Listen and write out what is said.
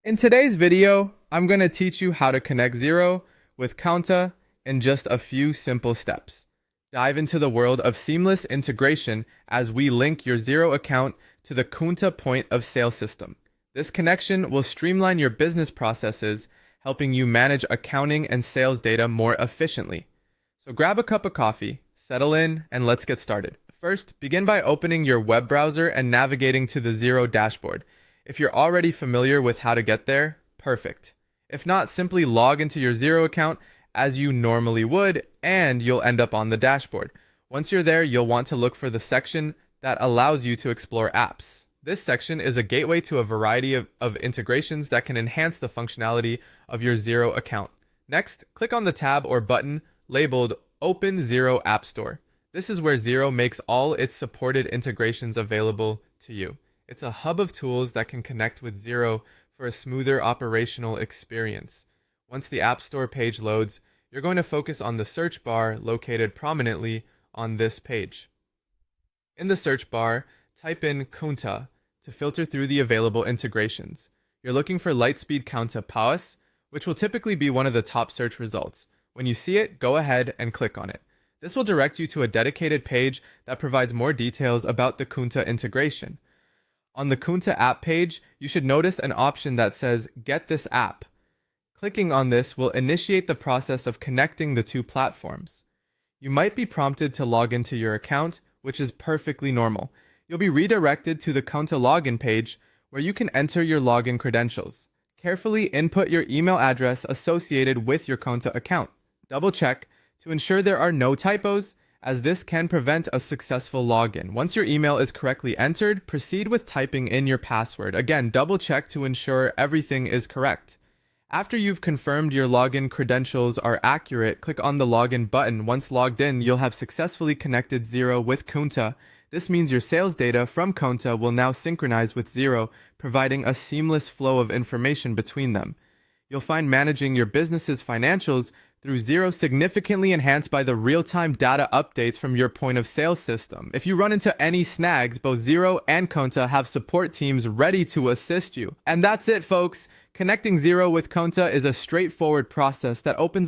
In today's video, I'm going to teach you how to connect Xero with Kounta in just a few simple steps. Dive into the world of seamless integration as we link your Xero account to the Kounta point of sale system. This connection will streamline your business processes, helping you manage accounting and sales data more efficiently. So grab a cup of coffee, settle in, and let's get started. First, begin by opening your web browser and navigating to the Xero dashboard. If you're already familiar with how to get there, perfect. If not, simply log into your Xero account as you normally would, and you'll end up on the dashboard. Once you're there, you'll want to look for the section that allows you to explore apps. This section is a gateway to a variety of integrations that can enhance the functionality of your Xero account. Next, click on the tab or button labeled Open Xero App Store. This is where Xero makes all its supported integrations available to you. It's a hub of tools that can connect with Xero for a smoother operational experience. Once the App Store page loads, you're going to focus on the search bar located prominently on this page. In the search bar, type in Kounta to filter through the available integrations. You're looking for Lightspeed Kounta POS, which will typically be one of the top search results. When you see it, go ahead and click on it. This will direct you to a dedicated page that provides more details about the Kounta integration. On the Kounta app page, you should notice an option that says Get this app. Clicking on this will initiate the process of connecting the two platforms. You might be prompted to log into your account, which is perfectly normal. You'll be redirected to the Kounta login page where you can enter your login credentials. Carefully input your email address associated with your Kounta account. Double check to ensure there are no typos, as this can prevent a successful login. Once your email is correctly entered, proceed with typing in your password. Again, double check to ensure everything is correct. After you've confirmed your login credentials are accurate, click on the login button. Once logged in, you'll have successfully connected Xero with Kounta. This means your sales data from Kounta will now synchronize with Xero, providing a seamless flow of information between them. You'll find managing your business's financials through Xero significantly enhanced by the real-time data updates from your point of sale system. If you run into any snags, both Xero and Kounta have support teams ready to assist you. And that's it, folks. Connecting Xero with Kounta is a straightforward process that opens up